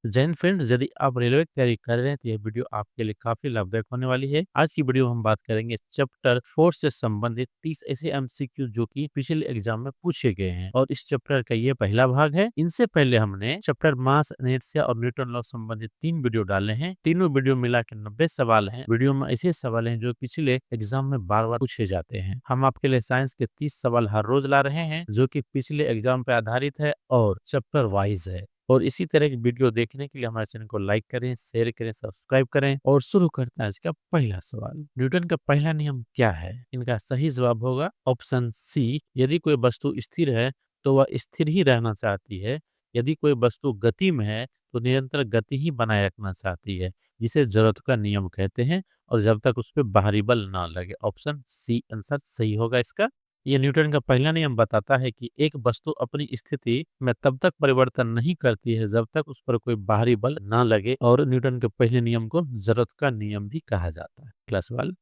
Jain friends, यदि आप railway की तैयारी कर रहे हैं तो यह वीडियो आपके लिए काफी लाभदायक होने वाली है। आज की वीडियो में हम बात करेंगे चैप्टर 4 से संबंधित 30 ऐसे एमसीक्यू जो कि पिछले एग्जाम में पूछे गए हैं और इस चैप्टर का ये पहला भाग है। इनसे पहले हमने चैप्टर मास इनर्शिया और न्यूटन लॉ संबंधित 3 वीडियो डाले हैं। तीनों वीडियो मिला के 90 सवाल हैं। वीडियो में ऐसे सवाल हैं जो पिछले एग्जाम में बार बार पूछे जाते हैं। हम आपके लिए साइंस के 30 सवाल हर रोज ला रहे हैं जो कि पिछले एग्जाम पे आधारित है और चैप्टर वाइज है। और इसी तरह की वीडियो देखने के लिए हमारे चैनल को लाइक करें, शेयर करें, सब्सक्राइब करें। और शुरू करते हैं आज का पहला सवाल। न्यूटन का पहला नियम क्या है? इनका सही जवाब होगा ऑप्शन सी। यदि कोई वस्तु स्थिर है तो वह स्थिर ही रहना चाहती है। यदि कोई वस्तु गति में है तो निरंतर गति ही बनाए रखना चाहती है, जिसे जरूरत का नियम कहते हैं। और जब तक उस पर बाहरी बल ना लगे, ऑप्शन सी आंसर सही होगा इसका। ये न्यूटन का पहला नियम बताता है कि एक वस्तु अपनी स्थिति में तब तक परिवर्तन नहीं करती है जब तक उस पर कोई बाहरी बल ना लगे, और न्यूटन के पहले नियम को जरूरत का नियम भी कहा जाता है। क्लास वाल,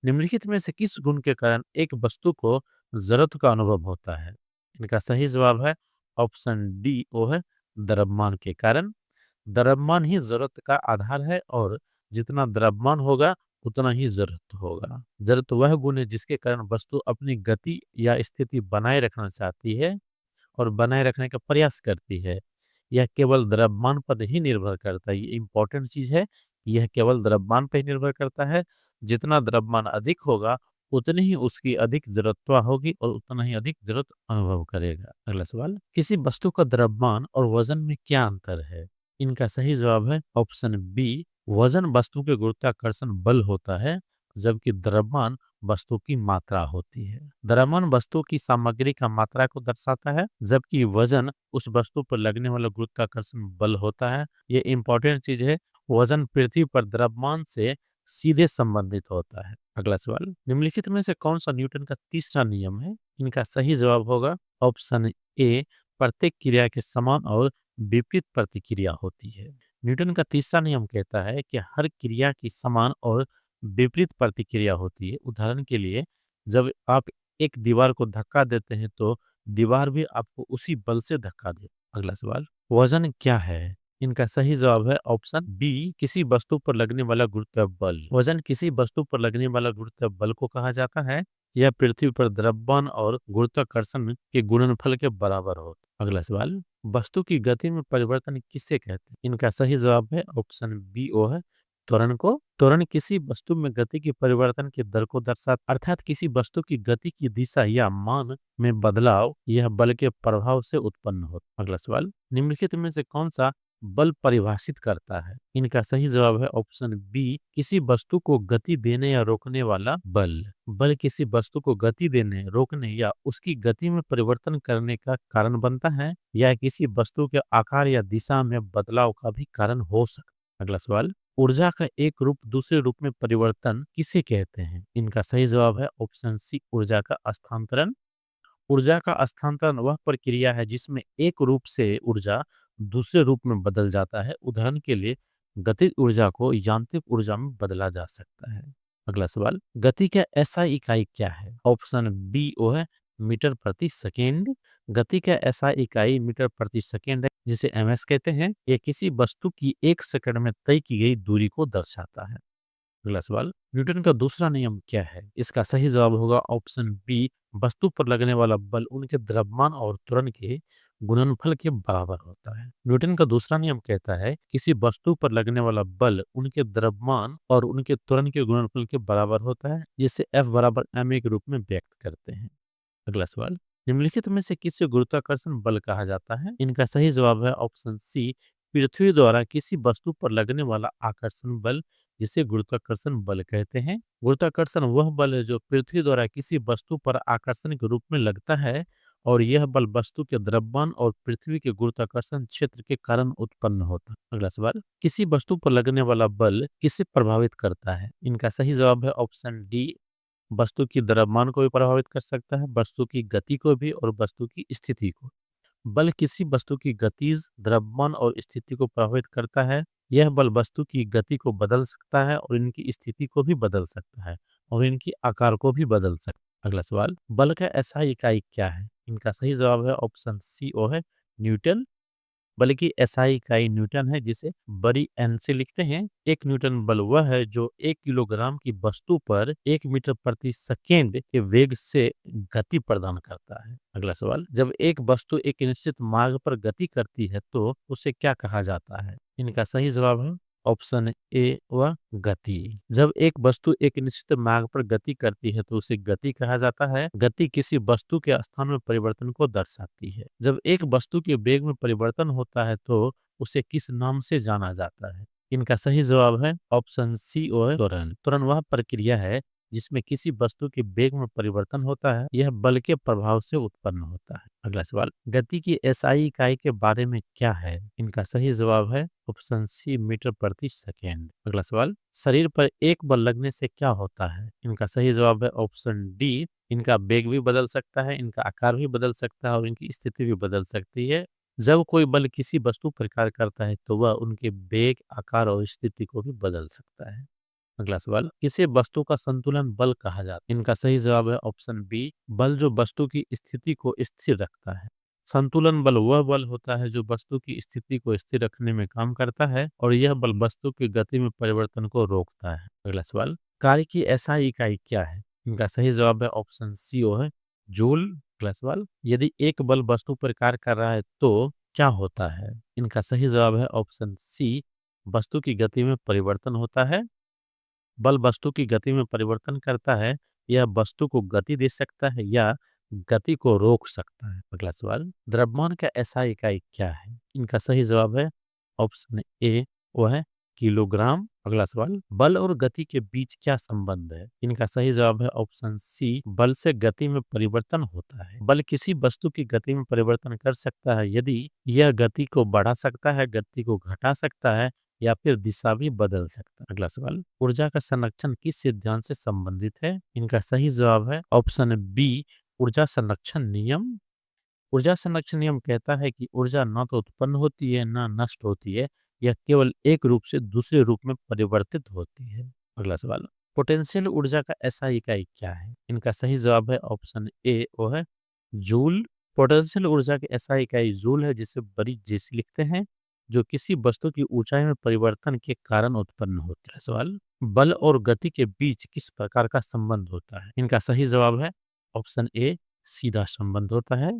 निम्नलिखित में से किस गुण के कारण एक वस्तु को जरूरत का अनुभव होता है? इनका सही जवाब है ऑप्शन डी, वो है द्रव्यमान के कारण। द्रव्यमान ही जरूरत का आधार है और जितना द्रव्यमान होगा उतना ही जरूरत होगा। जरूरत वह गुण है जिसके कारण वस्तु अपनी गति या स्थिति बनाए रखना चाहती है और बनाए रखने का प्रयास करती है। यह केवल द्रव्यमान पर ही निर्भर करता है। ये इंपॉर्टेंट चीज है। यह केवल द्रव्यमान पर ही निर्भर करता है। जितना द्रव्यमान अधिक होगा उतनी ही उसकी अधिक जरूरत होगी और उतना ही अधिक जरूरत अनुभव करेगा। अगला सवाल, किसी वस्तु का द्रव्यमान और वजन में क्या अंतर है? इनका सही जवाब है ऑप्शन बी। वजन वस्तु के गुरुत्वाकर्षण बल होता है, जबकि द्रव्यमान वस्तु की मात्रा होती है। द्रव्यमान वस्तु की सामग्री का मात्रा को दर्शाता है, जबकि वजन उस वस्तु पर लगने वाला गुरुत्वाकर्षण बल होता है। ये इंपॉर्टेंट चीज है। वजन पृथ्वी पर द्रव्यमान से सीधे संबंधित होता है। अगला सवाल, निम्नलिखित में से कौन सा न्यूटन का तीसरा नियम है? इनका सही जवाब होगा ऑप्शन ए। प्रत्येक क्रिया के समान और विपरीत प्रतिक्रिया होती है। न्यूटन का तीसरा नियम कहता है कि हर क्रिया की समान और विपरीत प्रतिक्रिया होती है। उदाहरण के लिए, जब आप एक दीवार को धक्का देते हैं तो दीवार भी आपको उसी बल से धक्का दे। अगला सवाल, वजन क्या है? इनका सही जवाब है ऑप्शन बी, किसी वस्तु पर लगने वाला गुरुत्व बल। वजन किसी वस्तु पर लगने वाला गुरुत्व बल को कहा जाता है। यह पृथ्वी पर द्रव्यमान और गुरुत्वाकर्षण के गुणनफल के बराबर हो। अगला सवाल, वस्तु की गति में परिवर्तन किसे कहते हैं? इनका सही जवाब है ऑप्शन बी, ओ है त्वरण को। त्वरण किसी वस्तु में गति के परिवर्तन के दर को दर्शाता, अर्थात किसी वस्तु की गति की दिशा या मान में बदलाव यह बल के प्रभाव से उत्पन्न होता। अगला सवाल, निम्नलिखित में से कौन सा बल परिभाषित करता है? इनका सही जवाब है ऑप्शन बी, किसी वस्तु को गति देने या रोकने वाला बल। बल किसी वस्तु को गति देने, रोकने या उसकी गति में परिवर्तन करने का कारण बनता है, या किसी वस्तु के आकार या दिशा में बदलाव का भी कारण हो सकता है। अगला सवाल, ऊर्जा का एक रूप दूसरे रूप में परिवर्तन किसे कहते हैं? इनका सही जवाब है ऑप्शन सी, ऊर्जा का स्थानांतरण। ऊर्जा का स्थानांतरण वह प्रक्रिया है जिसमें एक रूप से ऊर्जा दूसरे रूप में बदल जाता है। उदाहरण के लिए, गतिज ऊर्जा को यांत्रिक ऊर्जा में बदला जा सकता है। अगला सवाल, गति का एसआई इकाई क्या है? ऑप्शन बी, वो है मीटर प्रति सेकेंड। गति का एसआई इकाई मीटर प्रति सेकेंड है, जिसे एमएस कहते हैं। यह किसी वस्तु की एक सेकंड में तय की गई दूरी को दर्शाता है। अगला सवाल, न्यूटन का दूसरा नियम क्या है? इसका सही जवाब होगा ऑप्शन बी, वस्तु पर लगने वाला बल उनके द्रव्यमान और त्वरण के गुणनफल के बराबर होता है। न्यूटन का दूसरा नियम कहता है किसी वस्तु पर लगने वाला बल उनके द्रव्यमान और उनके त्वरण के गुणनफल के बराबर होता है, जिसे F बराबर ma के रूप में व्यक्त करते हैं। अगला सवाल, निम्नलिखित में से किसे गुरुत्वाकर्षण बल कहा जाता है? इनका सही जवाब है ऑप्शन सी, पृथ्वी द्वारा किसी वस्तु पर लगने वाला आकर्षण बल, जिसे गुरुत्वाकर्षण बल कहते हैं। गुरुत्वाकर्षण वह बल है जो पृथ्वी द्वारा किसी वस्तु पर आकर्षण के रूप में लगता है, और यह बल वस्तु के द्रव्यमान और पृथ्वी के गुरुत्वाकर्षण क्षेत्र के कारण उत्पन्न होता है। अगला सवाल, किसी वस्तु पर लगने वाला बल किसे प्रभावित करता है? इनका सही जवाब है ऑप्शन डी, वस्तु की द्रव्यमान को भी प्रभावित कर सकता है, वस्तु की गति को भी और वस्तु की स्थिति को। बल किसी वस्तु की गतिज, द्रव्यमान और स्थिति को प्रभावित करता है। यह बल वस्तु की गति को बदल सकता है और इनकी स्थिति को भी बदल सकता है और इनकी आकार को भी बदल सकता है। अगला सवाल, बल का एसआई इकाई क्या है? इनका सही जवाब है ऑप्शन सी, ओ है न्यूटन। बल्कि एसआई इकाई न्यूटन है, जिसे बड़ी एन से लिखते हैं। एक न्यूटन बल वह है जो 1 किलोग्राम की वस्तु पर 1 मीटर प्रति सेकेंड के वेग से गति प्रदान करता है। अगला सवाल, जब एक वस्तु एक निश्चित मार्ग पर गति करती है तो उसे क्या कहा जाता है? इनका सही जवाब है ऑप्शन ए व गति। जब एक वस्तु एक निश्चित मार्ग पर गति करती है तो उसे गति कहा जाता है। गति किसी वस्तु के स्थान में परिवर्तन को दर्शाती है। जब एक वस्तु के वेग में परिवर्तन होता है तो उसे किस नाम से जाना जाता है? इनका सही जवाब है ऑप्शन सी और त्वरण। त्वरण वह प्रक्रिया है जिसमें किसी वस्तु के वेग में परिवर्तन होता है। यह बल के प्रभाव से उत्पन्न होता है। अगला सवाल, गति की एसआई इकाई के बारे में क्या है? इनका सही जवाब है ऑप्शन सी मीटर प्रति सेकेंड। अगला सवाल, शरीर पर एक बल लगने से क्या होता है? इनका सही जवाब है ऑप्शन डी। इनका वेग भी बदल सकता है, इनका आकार भी बदल सकता है और इनकी स्थिति भी बदल सकती है। जब कोई बल किसी वस्तु पर कार्य करता है तो वह उनके वेग, आकार और स्थिति को भी बदल सकता है। अगला सवाल, किसे वस्तु का संतुलन बल कहा जाता है? इनका सही जवाब है ऑप्शन बी। बल जो वस्तु की स्थिति को स्थिर रखता है। संतुलन बल वह बल होता है जो वस्तु की स्थिति को स्थिर रखने में काम करता है और यह बल वस्तु की गति में परिवर्तन को रोकता है। अगला सवाल, कार्य की एसआई इकाई क्या है? इनका सही जवाब है ऑप्शन सी ओ है जूल। अगला सवाल, यदि एक बल वस्तु पर कार्य कर रहा है तो क्या होता है? इनका सही जवाब है ऑप्शन सी। वस्तु की गति में परिवर्तन होता है। बल वस्तु की गति में परिवर्तन करता है। यह वस्तु को गति दे सकता है या गति को रोक सकता है। अगला सवाल, द्रव्यमान का एसआई इकाई क्या है? इनका सही जवाब है ऑप्शन ए, वह है किलोग्राम। अगला सवाल, बल और गति के बीच क्या संबंध है? इनका सही जवाब है ऑप्शन सी। बल से गति में परिवर्तन होता है। बल किसी वस्तु की गति में परिवर्तन कर सकता है यदि यह गति को बढ़ा सकता है, गति को घटा सकता है या फिर दिशा भी बदल सकता है। अगला सवाल, ऊर्जा का संरक्षण किस सिद्धांत से संबंधित है? इनका सही जवाब है ऑप्शन बी, ऊर्जा संरक्षण नियम। ऊर्जा संरक्षण नियम कहता है कि ऊर्जा न तो उत्पन्न होती है न नष्ट होती है, यह केवल एक रूप से दूसरे रूप में परिवर्तित होती है। अगला सवाल, पोटेंशियल ऊर्जा का एसआई इकाई क्या है? इनका सही जवाब है ऑप्शन ए, वो है जूल। पोटेंशियल ऊर्जा की एसआई इकाई जूल है, जिसे बड़ी जैसी लिखते हैं, जो किसी वस्तु की ऊंचाई में परिवर्तन के कारण उत्पन्न होता है। सवाल, बल और गति के बीच किस प्रकार का संबंध होता है? इनका सही जवाब है ऑप्शन ए, सीधा संबंध होता है।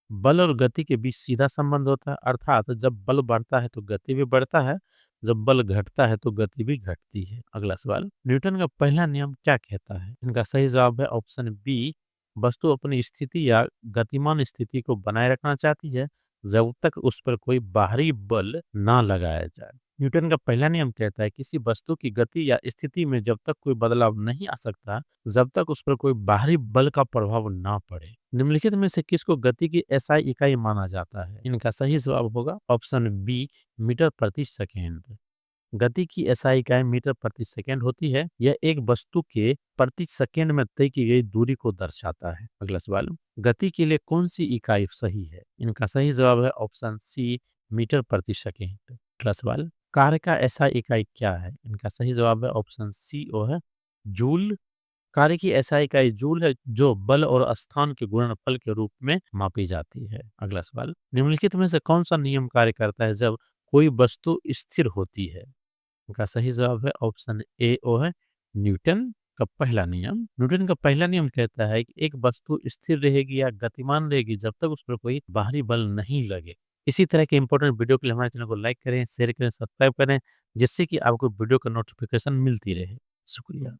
बल और गति के बीच सीधा संबंध होता है, अर्थात जब बल बढ़ता है तो गति भी बढ़ता है, जब बल घटता है तो गति भी घटती है। अगला सवाल, न्यूटन का पहला नियम क्या कहता है? इनका सही जवाब है ऑप्शन बी। वस्तु अपनी स्थिति या गतिमान स्थिति को बनाए रखना चाहती है जब तक उस पर कोई बाहरी बल ना लगाया जाए। न्यूटन का पहला नियम कहता है किसी वस्तु की गति या स्थिति में जब तक कोई बदलाव नहीं आ सकता, जब तक उस पर कोई बाहरी बल का प्रभाव ना पड़े। निम्नलिखित में से किसको गति की एसआई इकाई माना जाता है? इनका सही जवाब होगा ऑप्शन बी, मीटर प्रति सेकेंड। गति की एसआई इकाई मीटर प्रति सेकेंड होती है। यह एक वस्तु के प्रति सेकेंड में तय की गई दूरी को दर्शाता है। अगला सवाल, गति के लिए कौन सी इकाई सही है? इनका सही जवाब है ऑप्शन सी, मीटर प्रति सेकेंड। अगला सवाल, कार्य का एसआई इकाई क्या है? इनका सही जवाब है ऑप्शन सी, ओ है जूल। कार्य की एसआई इकाई जूल है, जो बल और स्थान के गुणनफल के रूप में मापी जाती है। अगला सवाल, निम्नलिखित में से कौन सा नियम कार्य करता है जब कोई वस्तु स्थिर होती है? इनका सही जवाब है ऑप्शन ए, ओ है न्यूटन का पहला नियम। न्यूटन का पहला नियम कहता है कि एक वस्तु स्थिर रहेगी या गतिमान रहेगी जब तक उस पर कोई बाहरी बल नहीं लगे। इसी तरह के इंपॉर्टेंट वीडियो के लिए हमारे चैनल को लाइक करें, शेयर करें, सब्सक्राइब करें, जिससे कि आपको वीडियो का नोटिफिकेशन मिलती रहे। शुक्रिया।